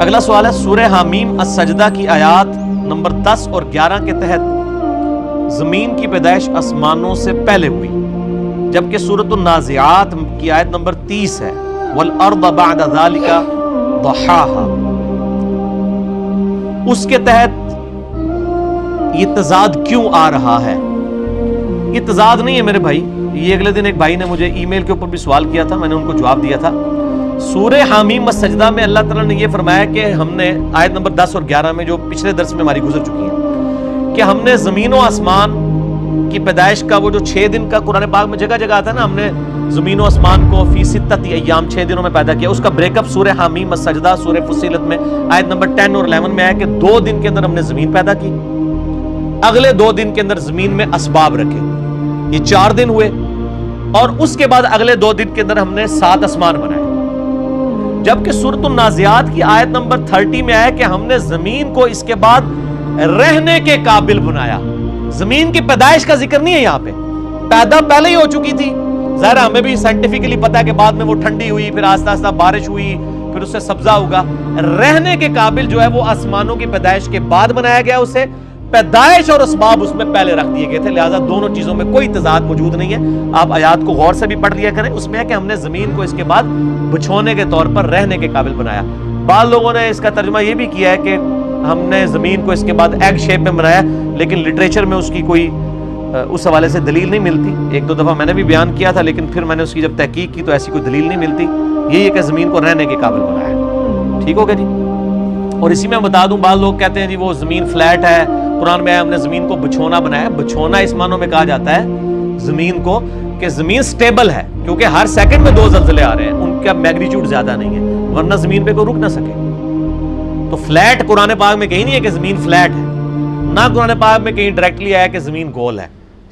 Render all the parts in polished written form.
اگلا سوال ہے سورہ حامیم السجدہ کی آیات نمبر 10 اور 11 کے تحت زمین کی پیدائش آسمانوں سے پہلے ہوئی، جبکہ سورۃ النازعات کی آیت نمبر 30 ہے والارض بعد ذلك ضحاها، اس کے تحت یہ تضاد کیوں آ رہا ہے؟ یہ تضاد نہیں ہے میرے بھائی، یہ اگلے دن ایک بھائی نے مجھے ای میل کے اوپر بھی سوال کیا تھا، میں نے ان کو جواب دیا تھا۔ سورہ حامیم السجدہ میں اللہ تعالیٰ نے یہ فرمایا کہ ہم نے آیت نمبر 10 اور 11 میں جو پچھلے درس میں ہماری گزر چکی ہیں کہ ہم نے زمین و آسمان کی پیدائش کا وہ جو 6 دن کا قرآن پاک میں جگہ جگہ آتا ہے نا، ہم نے زمین و آسمان کو فی ستۃ ایام 6 دنوں میں پیدا کیا، اس کا بریک اپ سورہ حامیم السجدہ سورہ فصیلت میں آیت نمبر 10 اور 11 میں ہے کہ 2 دن کے اندر ہم نے زمین پیدا کی، اگلے 2 دن کے اندر زمین میں اسباب رکھے، یہ 4 دن ہوئے، اور اس کے بعد اگلے 2 دن کے اندر ہم نے 7 آسمان بنائے۔ جبکہ سورۃ النازعات کی آیت نمبر 30 میں آیا کہ ہم نے زمین کو اس کے بعد رہنے کے قابل بنایا۔ زمین کی پیدائش کا ذکر نہیں ہے یہاں پہ، پیدا پہلے ہی ہو چکی تھی، ظاہر ہمیں بھی سائنٹیفکلی پتا ہے کہ بعد میں وہ ٹھنڈی ہوئی، پھر آہستہ آہستہ بارش ہوئی، پھر اس سے سبزہ ہوگا۔ رہنے کے قابل جو ہے وہ آسمانوں کی پیدائش کے بعد بنایا گیا، اسے پیدائش اور اسباب اس میں پہلے رکھ دیے گئے تھے، لہٰذا دونوں چیزوں میں کوئی تضاد موجود نہیں ہے۔ آپ آیات کو غور سے بھی پڑھ لیا کریں، اس میں ہے کہ ہم نے زمین کو اس کے بعد بچھونے کے طور پر رہنے کے قابل بنایا۔ بعض لوگوں نے اس کا ترجمہ یہ بھی کیا ہے کہ ہم نے زمین کو اس کے بعد ایگ شیپ میں بنایا، لیکن لٹریچر میں اس کی کوئی اس حوالے سے دلیل نہیں ملتی۔ 1-2 دفعہ میں نے بھی بیان کیا تھا، لیکن پھر میں نے اس کی جب تحقیق کی تو ایسی کوئی دلیل نہیں ملتی، یہی ہے کہ زمین کو رہنے کے قابل بنایا۔ ٹھیک ہو گیا جی؟ اور اسی میں بتا دوں، بعض لوگ کہتے ہیں جی وہ زمین فلیٹ ہے، قرآن میں ہم نے زمین کو بچھونا بنایا۔ بچھونا اس معنوں میں کہا جاتا ہے زمین کو کہ زمین سٹیبل ہے، کیونکہ ہر سیکنڈ میں 2 زلزلے آ رہے ہیں، ان کا میگنیچیوڈ زیادہ نہیں ہے، ورنہ زمین پہ کوئی رک نہ سکے۔ تو فلیٹ قرآن پاک میں کہیں نہیں ہے کہ زمین فلیٹ ہے، نہ قرآن پاک میں کہیں ڈائریکٹلی آیا کہ زمین گول ہے۔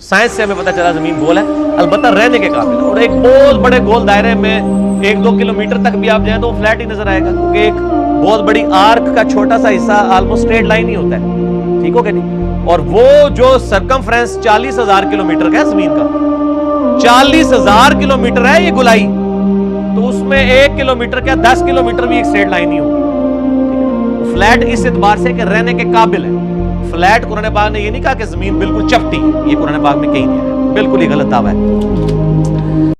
سائنس سے ہمیں پتہ چلا زمین گول ہے، البتہ رہنے کے قابل ہے، اور ایک بہت بڑے گول دائرے میں 1-2 کلومیٹر تک بھی آپ جائیں تو وہ فلیٹ ہی نظر آئے گا، کیونکہ ایک بہت بڑی آرک کا چھوٹا سا حصہ آلموسٹ اسٹریٹ لائن ہی ہوتا ہے۔ ٹھیک ہو گیا نہیں؟ اور وہ جو سرکمفرنس 40,000 کلومیٹر کا ہے زمین کا، 40,000 کلومیٹر ہے یہ گولائی، تو اس میں 1 کلومیٹر کیا 10 کلومیٹر بھی ایک اسٹریٹ لائن نہیں ہوگی۔ فلیٹ اس اعتبار سے کہ رہنے کے قابل ہے۔ فلیٹ قرآن پاک نے یہ نہیں کہا کہ زمین بالکل چپٹی ہے، یہ قرآن پاک میں کہیں نہیں ہے، بالکل ہی غلط دعویٰ ہے۔